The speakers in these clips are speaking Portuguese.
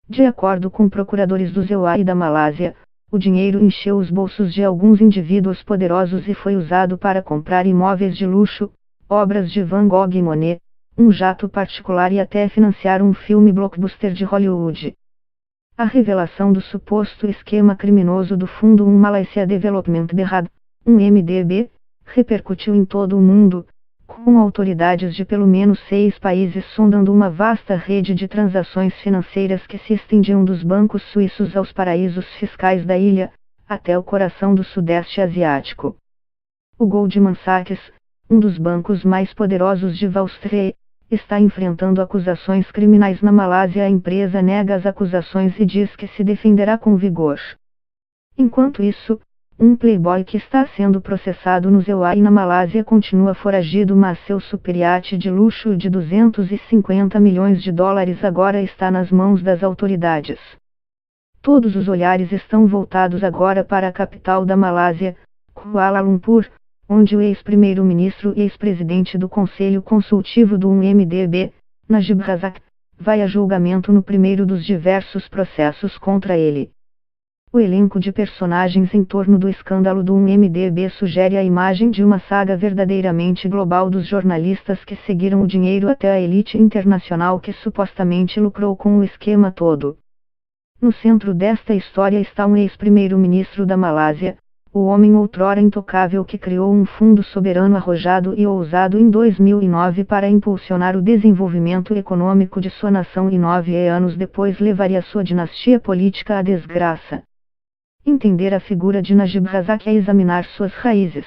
De acordo com procuradores do ZEUA e da Malásia, o dinheiro encheu os bolsos de alguns indivíduos poderosos e foi usado para comprar imóveis de luxo, obras de Van Gogh e Monet, um jato particular e até financiar um filme blockbuster de Hollywood. A revelação do suposto esquema criminoso do Fundo Malaysia Development Berhad, MDB, repercutiu em todo o mundo, com autoridades de pelo menos 6 países sondando uma vasta rede de transações financeiras que se estendiam dos bancos suíços aos paraísos fiscais da ilha, até o coração do Sudeste Asiático. O Goldman Sachs, um dos bancos mais poderosos de Wall Street, está enfrentando acusações criminais na Malásia. A empresa nega as acusações e diz que se defenderá com vigor. Enquanto isso, um playboy que está sendo processado no ZEUA e na Malásia continua foragido, mas seu superiate de luxo de 250 milhões de dólares agora está nas mãos das autoridades. Todos os olhares estão voltados agora para a capital da Malásia, Kuala Lumpur, onde o ex-primeiro-ministro e ex-presidente do Conselho Consultivo do MDB, Najib Razak, vai a julgamento no primeiro dos diversos processos contra ele. O elenco de personagens em torno do escândalo do MDB sugere a imagem de uma saga verdadeiramente global dos jornalistas que seguiram o dinheiro até a elite internacional que supostamente lucrou com o esquema todo. No centro desta história está um ex-primeiro-ministro da Malásia, o homem outrora intocável que criou um fundo soberano arrojado e ousado em 2009 para impulsionar o desenvolvimento econômico de sua nação e 9 anos depois levaria sua dinastia política à desgraça. Entender a figura de Najib Razak é examinar suas raízes.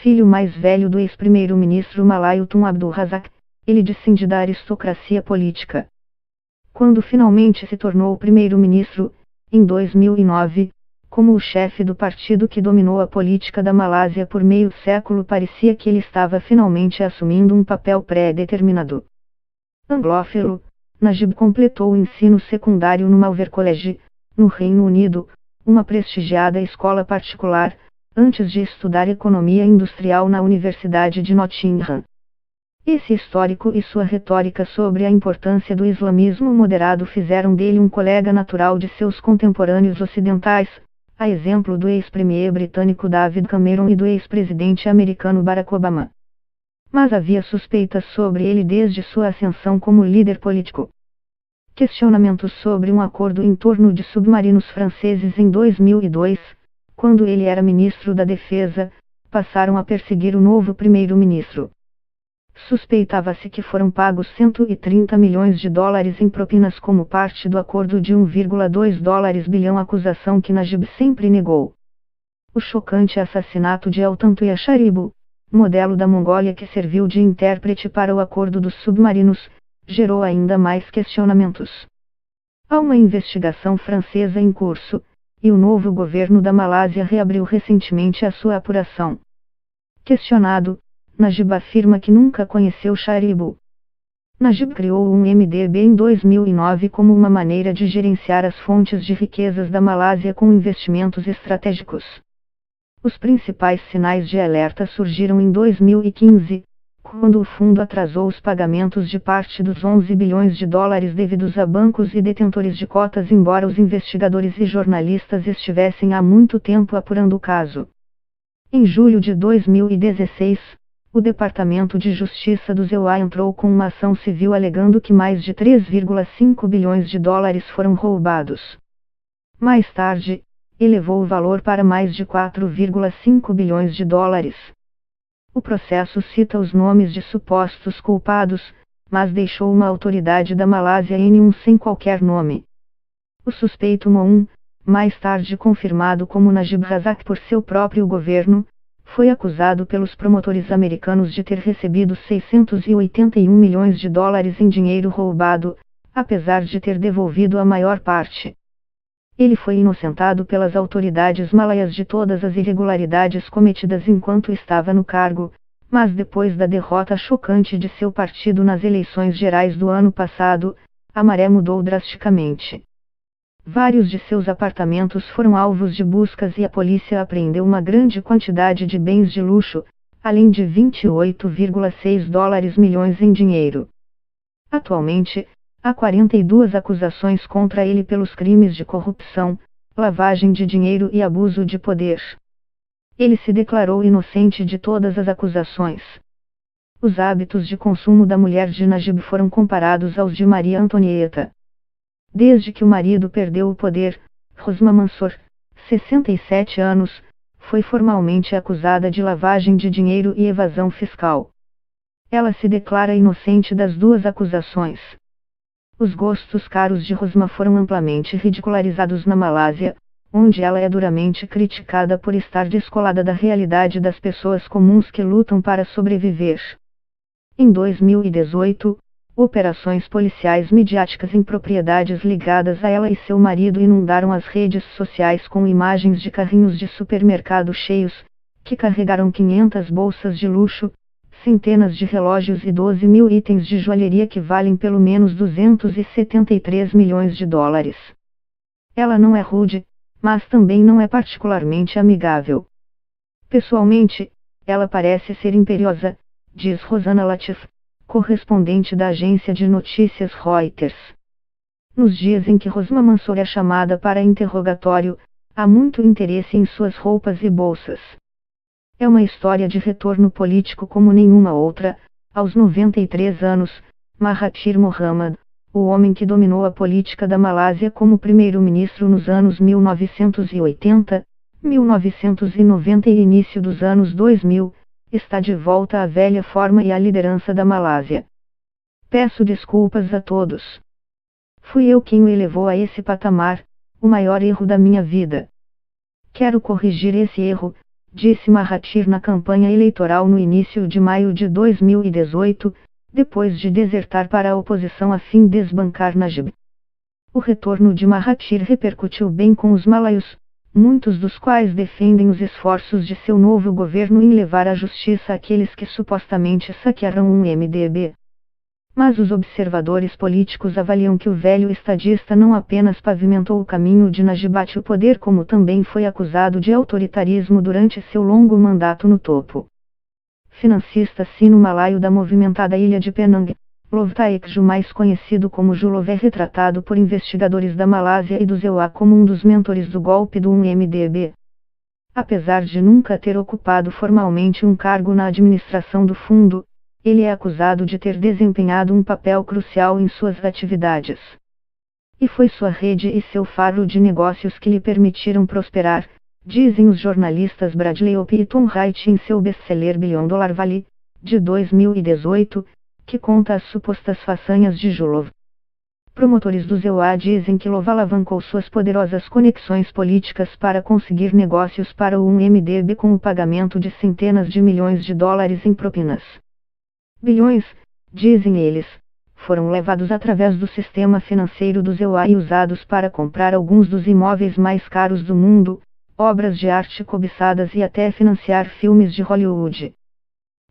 Filho mais velho do ex-primeiro-ministro malaio Tun Abdul Razak, ele descende da aristocracia política. Quando finalmente se tornou primeiro-ministro, em 2009, como o chefe do partido que dominou a política da Malásia por meio século, parecia que ele estava finalmente assumindo um papel pré-determinado. Anglófilo, Najib completou o ensino secundário no Malvern College, no Reino Unido, uma prestigiada escola particular, antes de estudar economia industrial na Universidade de Nottingham. Esse histórico e sua retórica sobre a importância do islamismo moderado fizeram dele um colega natural de seus contemporâneos ocidentais, a exemplo do ex-premier britânico David Cameron e do ex-presidente americano Barack Obama. Mas havia suspeitas sobre ele desde sua ascensão como líder político. Questionamentos sobre um acordo em torno de submarinos franceses em 2002, quando ele era ministro da Defesa, passaram a perseguir o novo primeiro-ministro. Suspeitava-se que foram pagos 130 milhões de dólares em propinas como parte do acordo de 1,2 bilhão, acusação que Najib sempre negou. O chocante assassinato de Altantuya Sharibu, modelo da Mongólia que serviu de intérprete para o acordo dos submarinos, gerou ainda mais questionamentos. Há uma investigação francesa em curso, e o novo governo da Malásia reabriu recentemente a sua apuração. Questionado, Najib afirma que nunca conheceu Sharibu. Najib criou um MDB em 2009 como uma maneira de gerenciar as fontes de riquezas da Malásia com investimentos estratégicos. Os principais sinais de alerta surgiram em 2015, quando o fundo atrasou os pagamentos de parte dos 11 bilhões de dólares devidos a bancos e detentores de cotas, embora os investigadores e jornalistas estivessem há muito tempo apurando o caso. Em julho de 2016, o Departamento de Justiça do ZEUA entrou com uma ação civil alegando que mais de 3,5 bilhões de dólares foram roubados. Mais tarde, elevou o valor para mais de 4,5 bilhões de dólares. O processo cita os nomes de supostos culpados, mas deixou uma autoridade da Malásia N1 sem qualquer nome. O suspeito Mo1, mais tarde confirmado como Najib Razak por seu próprio governo, foi acusado pelos promotores americanos de ter recebido 681 milhões de dólares em dinheiro roubado, apesar de ter devolvido a maior parte. Ele foi inocentado pelas autoridades malaias de todas as irregularidades cometidas enquanto estava no cargo, mas depois da derrota chocante de seu partido nas eleições gerais do ano passado, a maré mudou drasticamente. Vários de seus apartamentos foram alvos de buscas e a polícia apreendeu uma grande quantidade de bens de luxo, além de 28,6 milhões em dinheiro. Atualmente, Há 42 acusações contra ele pelos crimes de corrupção, lavagem de dinheiro e abuso de poder. Ele se declarou inocente de todas as acusações. Os hábitos de consumo da mulher de Najib foram comparados aos de Maria Antonieta. Desde que o marido perdeu o poder, Rosma Mansor, 67 anos, foi formalmente acusada de lavagem de dinheiro e evasão fiscal. Ela se declara inocente das duas acusações. Os gostos caros de Rosma foram amplamente ridicularizados na Malásia, onde ela é duramente criticada por estar descolada da realidade das pessoas comuns que lutam para sobreviver. Em 2018, operações policiais midiáticas em propriedades ligadas a ela e seu marido inundaram as redes sociais com imagens de carrinhos de supermercado cheios, que carregaram 500 bolsas de luxo, centenas de relógios e 12 mil itens de joalheria que valem pelo menos 273 milhões de dólares. Ela não é rude, mas também não é particularmente amigável. Pessoalmente, ela parece ser imperiosa, diz Rosana Latif, correspondente da agência de notícias Reuters. Nos dias em que Rosma Mansor é chamada para interrogatório, há muito interesse em suas roupas e bolsas. É uma história de retorno político como nenhuma outra. Aos 93 anos, Mahathir Mohamad, o homem que dominou a política da Malásia como primeiro-ministro nos anos 1980, 1990 e início dos anos 2000, está de volta à velha forma e à liderança da Malásia. Peço desculpas a todos. Fui eu quem o elevou a esse patamar, o maior erro da minha vida. Quero corrigir esse erro, disse Mahathir na campanha eleitoral no início de maio de 2018, depois de desertar para a oposição a fim de desbancar Najib. O retorno de Mahathir repercutiu bem com os malaios, muitos dos quais defendem os esforços de seu novo governo em levar à justiça aqueles que supostamente saquearam um MDB. Mas os observadores políticos avaliam que o velho estadista não apenas pavimentou o caminho de Najib ao poder, como também foi acusado de autoritarismo durante seu longo mandato no topo. Financista sino-malaio da movimentada ilha de Penang, Lov Taekju, mais conhecido como Julov, é retratado por investigadores da Malásia e do ZEUA como um dos mentores do golpe do 1MDB. Apesar de nunca ter ocupado formalmente um cargo na administração do fundo, ele é acusado de ter desempenhado um papel crucial em suas atividades. E foi sua rede e seu faro de negócios que lhe permitiram prosperar, dizem os jornalistas Bradley Ope e Tom Wright em seu best-seller Billion Dollar Valley, de 2018, que conta as supostas façanhas de Julov. Promotores do ZEUA dizem que Lov alavancou suas poderosas conexões políticas para conseguir negócios para o 1MDB com o pagamento de centenas de milhões de dólares em propinas. Bilhões, dizem eles, foram levados através do sistema financeiro do ZEUA e usados para comprar alguns dos imóveis mais caros do mundo, obras de arte cobiçadas e até financiar filmes de Hollywood.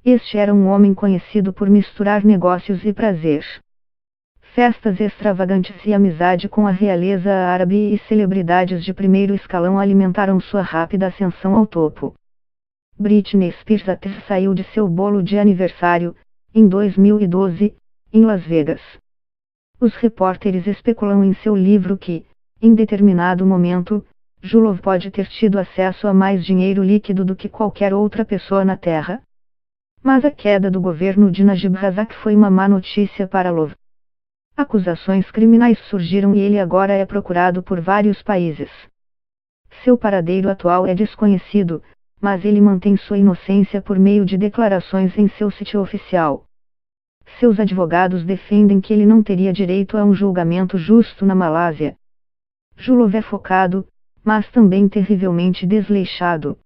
Este era um homem conhecido por misturar negócios e prazer. Festas extravagantes e amizade com a realeza árabe e celebridades de primeiro escalão alimentaram sua rápida ascensão ao topo. Britney Spears até saiu de seu bolo de aniversário, em 2012, em Las Vegas. Os repórteres especulam em seu livro que, em determinado momento, Julov pode ter tido acesso a mais dinheiro líquido do que qualquer outra pessoa na Terra. Mas a queda do governo de Najib Razak foi uma má notícia para Lov. Acusações criminais surgiram e ele agora é procurado por vários países. Seu paradeiro atual é desconhecido, mas ele mantém sua inocência por meio de declarações em seu sítio oficial. Seus advogados defendem que ele não teria direito a um julgamento justo na Malásia. Julov é focado, mas também terrivelmente desleixado.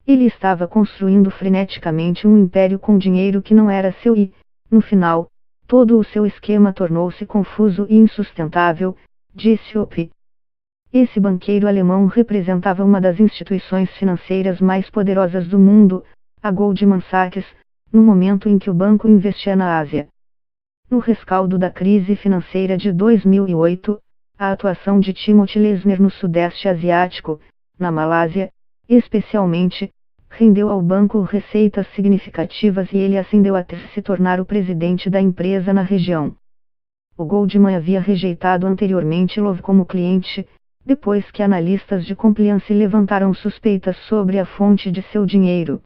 Ele estava construindo freneticamente um império com dinheiro que não era seu e, no final, todo o seu esquema tornou-se confuso e insustentável, disse Ope. Esse banqueiro alemão representava uma das instituições financeiras mais poderosas do mundo, a Goldman Sachs, no momento em que o banco investia na Ásia. No rescaldo da crise financeira de 2008, a atuação de Timothy Leisner no Sudeste Asiático, na Malásia, especialmente, rendeu ao banco receitas significativas e ele ascendeu até se tornar o presidente da empresa na região. O Goldman havia rejeitado anteriormente Love como cliente, depois que analistas de compliance levantaram suspeitas sobre a fonte de seu dinheiro.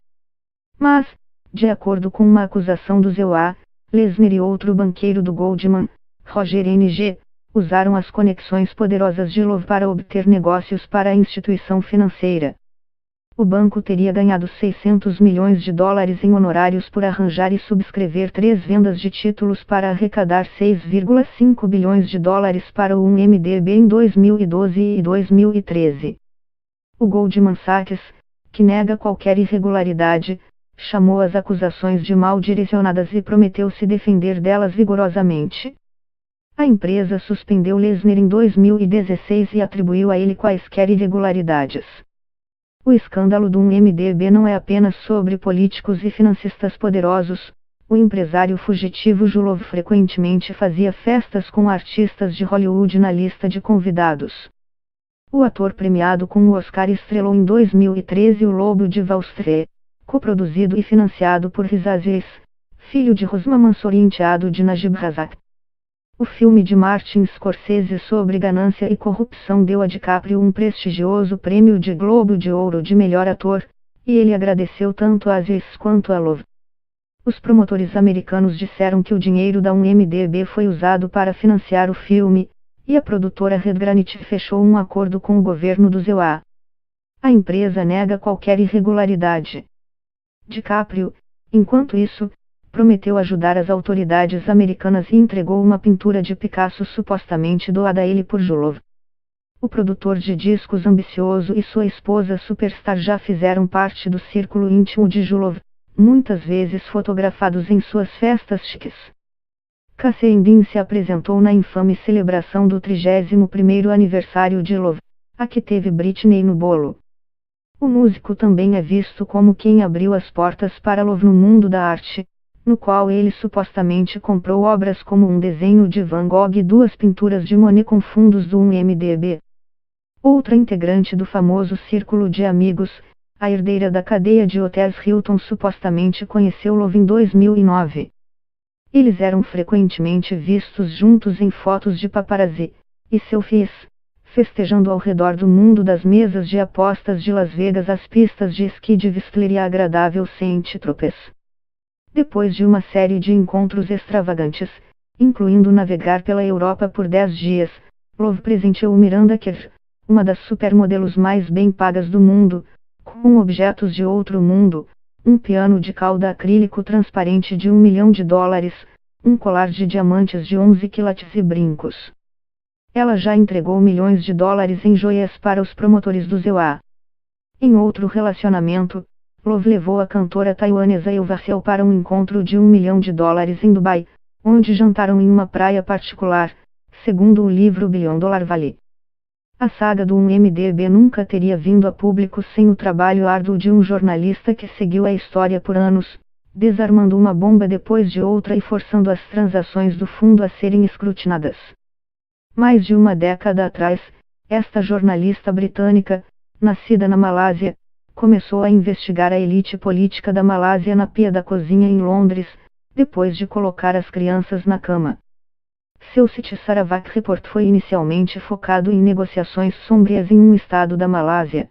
Mas, de acordo com uma acusação do ZEUA, Lesner e outro banqueiro do Goldman, Roger Ng., usaram as conexões poderosas de Love para obter negócios para a instituição financeira. O banco teria ganhado $600 milhões em honorários por arranjar e subscrever 3 vendas de títulos para arrecadar $6,5 bilhões para o 1MDB em 2012 e 2013. O Goldman Sachs, que nega qualquer irregularidade, chamou as acusações de mal direcionadas e prometeu se defender delas vigorosamente. A empresa suspendeu Lesner em 2016 e atribuiu a ele quaisquer irregularidades. O escândalo do 1MDB não é apenas sobre políticos e financistas poderosos. O empresário fugitivo Julov frequentemente fazia festas com artistas de Hollywood na lista de convidados. O ator premiado com o Oscar estrelou em 2013 O Lobo de Wall Street, coproduzido e financiado por Riz Aziz, filho de Rosman Mansour e enteado de Najib Razak. O filme de Martin Scorsese sobre ganância e corrupção deu a DiCaprio um prestigioso prêmio de Globo de Ouro de melhor ator, e ele agradeceu tanto a Aziz quanto a Love. Os promotores americanos disseram que o dinheiro da 1MDB foi usado para financiar o filme, e a produtora Red Granite fechou um acordo com o governo do ZEUA. A empresa nega qualquer irregularidade. DiCaprio, enquanto isso, prometeu ajudar as autoridades americanas e entregou uma pintura de Picasso supostamente doada a ele por Julov. O produtor de discos ambicioso e sua esposa superstar já fizeram parte do círculo íntimo de Julov, muitas vezes fotografados em suas festas chiques. Cassandin se apresentou na infame celebração do 31º aniversário de Love, a que teve Britney no bolo. O músico também é visto como quem abriu as portas para Love no mundo da arte, no qual ele supostamente comprou obras como um desenho de Van Gogh e 2 pinturas de Monet com fundos do 1MDB. Outra integrante do famoso círculo de amigos, a herdeira da cadeia de hotéis Hilton supostamente conheceu Love em 2009. Eles eram frequentemente vistos juntos em fotos de paparazzi e selfies, festejando ao redor do mundo das mesas de apostas de Las Vegas às pistas de esqui de Whistler e a agradável Saint-Tropez. Depois de uma série de encontros extravagantes, incluindo navegar pela Europa por 10 dias, Love presenteou Miranda Kerr, uma das supermodelos mais bem pagas do mundo, com objetos de outro mundo, um piano de cauda acrílico transparente de $1 milhão, um colar de diamantes de 11 quilates e brincos. Ela já entregou milhões de dólares em joias para os promotores do ZEUA. Em outro relacionamento, Love levou a cantora taiwanesa Elva Seo para um encontro de $1 milhão em Dubai, onde jantaram em uma praia particular, segundo o livro Billion Dollar Valley. A saga do 1MDB nunca teria vindo a público sem o trabalho árduo de um jornalista que seguiu a história por anos, desarmando uma bomba depois de outra e forçando as transações do fundo a serem escrutinadas. Mais de uma década atrás, esta jornalista britânica, nascida na Malásia, começou a investigar a elite política da Malásia na pia da cozinha em Londres, depois de colocar as crianças na cama. Seu City Sarawak Report foi inicialmente focado em negociações sombrias em um estado da Malásia.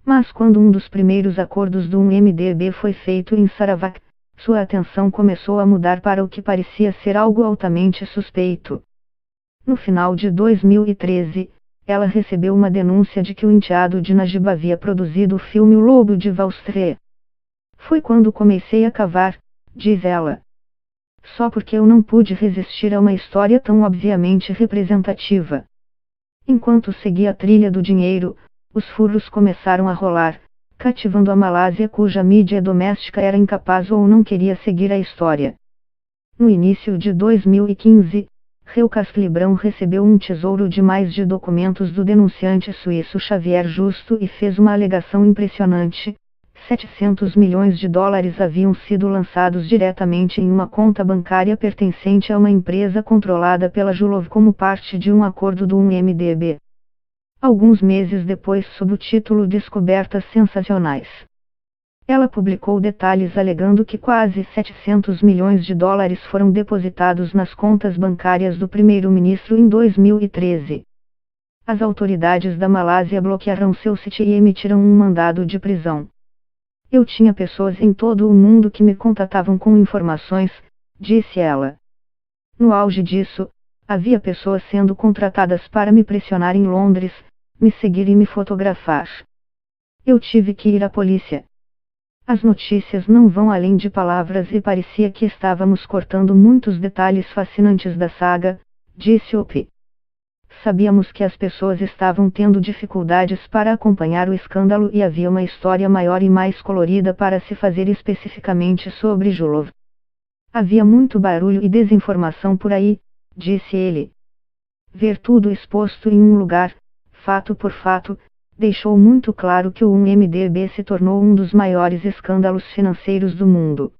Mas quando um dos primeiros acordos do 1MDB foi feito em Sarawak, sua atenção começou a mudar para o que parecia ser algo altamente suspeito. No final de 2013, ela recebeu uma denúncia de que o enteado de Najib havia produzido o filme O Lobo de Wall Street. Foi quando comecei a cavar, diz ela. Só porque eu não pude resistir a uma história tão obviamente representativa. Enquanto seguia a trilha do dinheiro, os furos começaram a rolar, cativando a Malásia cuja mídia doméstica era incapaz ou não queria seguir a história. No início de 2015, Reucas Librão recebeu um tesouro de mais de documentos do denunciante suíço Xavier Justo e fez uma alegação impressionante. $700 milhões haviam sido lançados diretamente em uma conta bancária pertencente a uma empresa controlada pela Julov como parte de um acordo do 1MDB. Alguns meses depois, sob o título Descobertas Sensacionais. Ela publicou detalhes alegando que quase 700 milhões de dólares foram depositados nas contas bancárias do primeiro-ministro em 2013. As autoridades da Malásia bloquearam seu site e emitiram um mandado de prisão. Eu tinha pessoas em todo o mundo que me contatavam com informações, disse ela. No auge disso, havia pessoas sendo contratadas para me pressionar em Londres, me seguir e me fotografar. Eu tive que ir à polícia. As notícias não vão além de palavras e parecia que estávamos cortando muitos detalhes fascinantes da saga, disse Opie. Sabíamos que as pessoas estavam tendo dificuldades para acompanhar o escândalo e havia uma história maior e mais colorida para se fazer especificamente sobre Julov. Havia muito barulho e desinformação por aí, disse ele. Ver tudo exposto em um lugar, fato por fato, deixou muito claro que o 1MDB se tornou um dos maiores escândalos financeiros do mundo.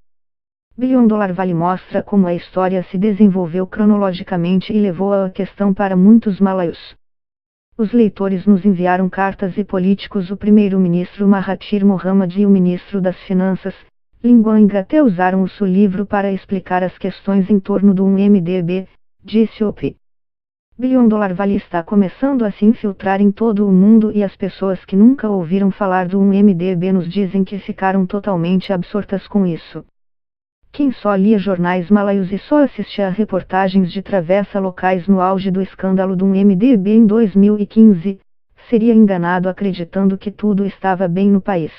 Bilhão Dólar Vale mostra como a história se desenvolveu cronologicamente e levou a questão para muitos malaios. Os leitores nos enviaram cartas e políticos, o primeiro-ministro Mahathir Mohamad e o ministro das Finanças, Lingua até usaram o seu livro para explicar as questões em torno do 1MDB, disse Opie. Bilhão Dólar Vale está começando a se infiltrar em todo o mundo e as pessoas que nunca ouviram falar do 1MDB nos dizem que ficaram totalmente absortas com isso. Quem só lia jornais malaios e só assistia a reportagens de travessa locais no auge do escândalo do 1MDB em 2015, seria enganado acreditando que tudo estava bem no país.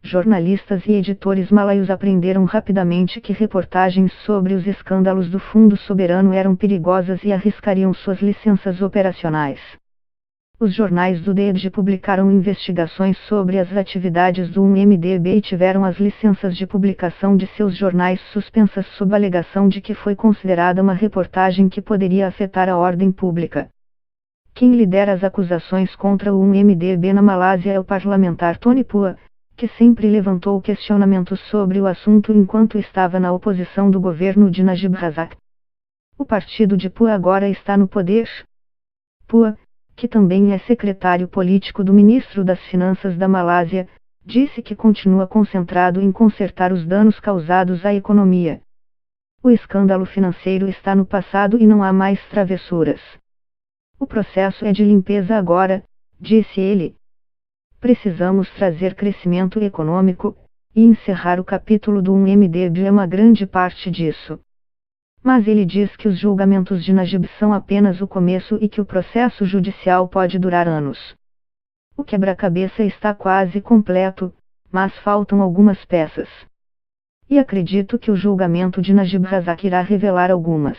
Jornalistas e editores malaios aprenderam rapidamente que reportagens sobre os escândalos do Fundo Soberano eram perigosas e arriscariam suas licenças operacionais. Os jornais do DED publicaram investigações sobre as atividades do 1MDB e tiveram as licenças de publicação de seus jornais suspensas sob a alegação de que foi considerada uma reportagem que poderia afetar a ordem pública. Quem lidera as acusações contra o 1MDB na Malásia é o parlamentar Tony Pua, que sempre levantou questionamentos sobre o assunto enquanto estava na oposição do governo de Najib Razak. O partido de Pua agora está no poder. Pua, que também é secretário político do ministro das Finanças da Malásia, disse que continua concentrado em consertar os danos causados à economia. O escândalo financeiro está no passado e não há mais travessuras. O processo é de limpeza agora, disse ele. Precisamos trazer crescimento econômico, e encerrar o capítulo do 1MDB é uma grande parte disso. Mas ele diz que os julgamentos de Najib são apenas o começo e que o processo judicial pode durar anos. O quebra-cabeça está quase completo, mas faltam algumas peças. E acredito que o julgamento de Najib Razak irá revelar algumas